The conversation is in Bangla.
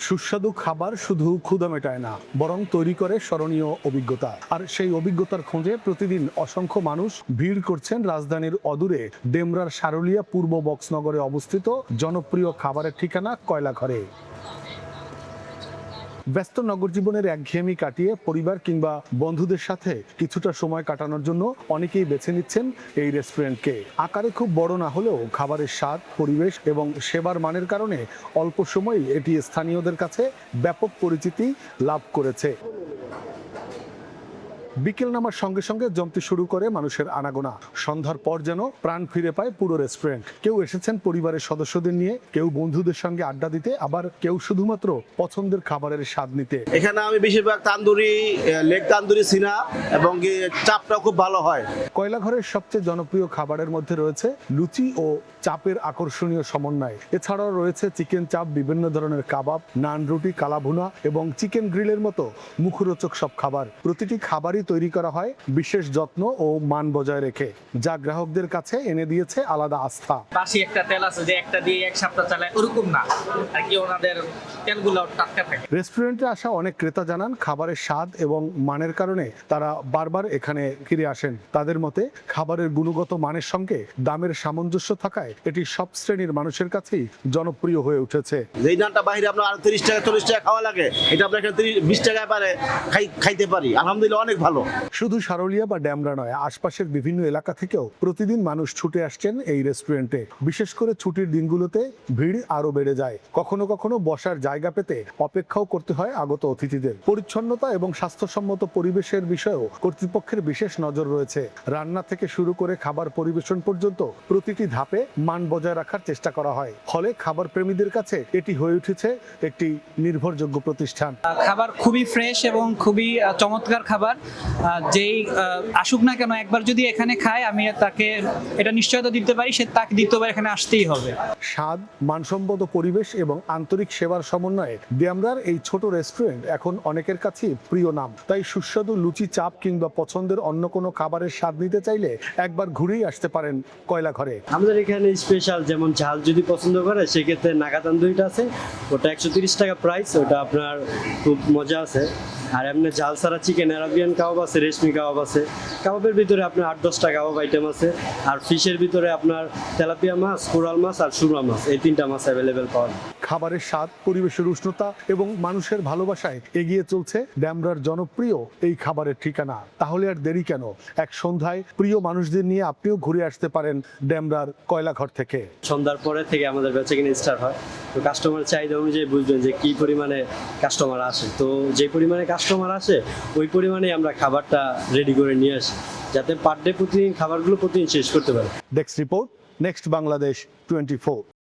সুস্বাদু খাবার শুধু ক্ষুধা মেটায় না, বরং তৈরি করে স্মরণীয় অভিজ্ঞতা। আর সেই অভিজ্ঞতার খোঁজে প্রতিদিন অসংখ্য মানুষ ভিড় করছেন রাজধানীর অদূরে ডেমরার সারুলিয়া পূর্ব বক্সনগরে অবস্থিত জনপ্রিয় খাবারের ঠিকানা কয়লাঘরে। ব্যস্ত নগর জীবনের একঘেয়েমি কাটিয়ে পরিবার কিংবা বন্ধুদের সাথে কিছুটা সময় কাটানোর জন্য অনেকেই বেছে নিচ্ছেন এই রেস্টুরেন্টকে। আকারে খুব বড় না হলেও খাবারের স্বাদ, পরিবেশ এবং সেবার মানের কারণে অল্প সময়ই এটি স্থানীয়দের কাছে ব্যাপক পরিচিতি লাভ করেছে। বিকেল নামার সঙ্গে সঙ্গে জমতে শুরু করে মানুষের আনাগোনা। সন্ধ্যার পর যেন প্রাণ ফিরে পায় পুরো রেস্টুরেন্ট। কেউ এসেছেন পরিবারের সদস্যদের নিয়ে, কেউ বন্ধুদের সঙ্গে আড্ডা দিতে, আবার কেউ শুধুমাত্র পছন্দের খাবারের স্বাদ নিতে। এখানে আমি বেশিরভাগ তান্দুরি, লেগ তান্দুরি, সিনা এবং চাপটা খুব ভালো হয়। কয়লাঘরের সবচেয়ে জনপ্রিয় খাবারের মধ্যে রয়েছে লুচি ও চাপের আকর্ষণীয় সমন্বয়। এছাড়াও রয়েছে চিকেন চাপ, বিভিন্ন ধরনের কাবাব, নান, রুটি, কালাভুনা এবং চিকেন গ্রিলের মতো মুখরোচক সব খাবার। প্রতিটি খাবারই তৈরি করা হয় বিশেষ যত্ন ও মান বজায় রেখে, যা গ্রাহকদের কাছে এনে দিয়েছে আলাদা আস্থা। বাসি একটা তেল আছে যে একটা দিয়ে এক সপ্তাহ চালায়, ওরকম না আর কি, ওনাদের তেলগুলো টাটকা থাকে। রেস্টুরেন্টে আসা অনেক ক্রেতা জানান খাবারের স্বাদ এবং মানের কারণে তারা বারবার এখানে ফিরে আসেন। তাদের মতে খাবারের গুণগত মানের সঙ্গে দামের সামঞ্জস্য থাকায় এটি সব শ্রেণীর মানুষের কাছেই জনপ্রিয় হয়ে উঠেছে। যেই নানটা বাইরে আপনার ৩০ টাকা ৪০ টাকা খাওয়া লাগে, এটা আপনার ২০ টাকায় পারে খাইতে পারি, আলহামদুলিল্লাহ অনেক ভালো। শুধু সারুলিয়া বা ডেমরা নয়, আশপাশের বিভিন্ন এলাকা থেকেও প্রতিদিন মানুষ ছুটে আসছেন এই রেস্টুরেন্টে। বিশেষ করে ছুটির দিনগুলোতে ভিড় আরো বেড়ে যায়। কখনো কখনো বসার জায়গা পেতে অপেক্ষাও করতে হয় আগত অতিথিদের। পরিচ্ছন্নতা এবং স্বাস্থ্যসম্মত পরিবেশের বিষয়েও কর্তৃপক্ষের বিশেষ নজর রয়েছে। রান্না থেকে শুরু করে খাবার পরিবেশন পর্যন্ত প্রতিটি ধাপে মান বজায় রাখার চেষ্টা করা হয়। ফলে খাবার প্রেমীদের কাছে এটি হয়ে উঠেছে একটি নির্ভরযোগ্য প্রতিষ্ঠান। খাবার খুবই ফ্রেশ এবং খুবই চমৎকার খাবার। যেই আসুক না কেন, একবার যদি এখানে খায়, আমি তাকে এটা নিশ্চয়তা দিতে পারি সে তাকে দ্বিতীয়বার এখানে আসতেই হবে। স্বাদ, মানসম্মত পরিবেশ এবং আন্তরিক সেবার সমন্বয়ে ডেমরার এই ছোট রেস্টুরেন্ট এখন অনেকের কাছেই প্রিয় নাম। তাই সুস্বাদু লুচি, চাপ কিংবা পছন্দের অন্য কোনো খাবারের স্বাদ নিতে চাইলে একবার ঘুরেই আসতে পারেন কয়লাঘরে। আমাদের এখানে স্পেশাল যেমন ঝাল যদি পছন্দ করে সেক্ষেত্রে নাগা তান্দুরিটা আছে, ওটা 130 টাকা প্রাইস, ওটা আপনার খুব মজা আছে। আর এমনি ঝাল ছাড়া চিকেন অ্যারাবিয়ান কাবাব আছে, রেশমি কাবাব আছে। কাবাবের ভিতরে আপনার 8-10টা কাবাব আইটেম আছে। আর ফিশের ভিতরে আপনার তেলাপিয়া মাছ, কোরাল মাছ আর সুরমা মাছ, এই 3টা মাছ অ্যাভেলেবেল পাওয়া যায়। খাবারের স্বাদ, পরিবেশের উষ্ণতা এবং মানুষের ভালোবাসায় এগিয়ে চলছে ডেমরার জনপ্রিয় এই খাবারের ঠিকানা। তাহলে আর দেরি কেন? এক সন্ধ্যায় প্রিয় মানুষদের নিয়ে আপনিও ঘুরে আসতে পারেন ডেমরার কয়লাঘর থেকে। সন্ধ্যার পরে থেকে আমাদের বেচাকেনা স্টার্ট হয়। তো কাস্টমার চাহিদা অনুযায়ী বুঝবেন যে কি পরিমাণে কাস্টমার আসে। তো যে পরিমাণে কাস্টমার আসে ওই পরিমাণে আমরা খাবারটা রেডি করে নিয়ে আসি, যাতে পার ডে প্রতিদিন খাবারগুলো প্রতিদিন শেষ করতে পারে। Desk report, next Bangladesh 24।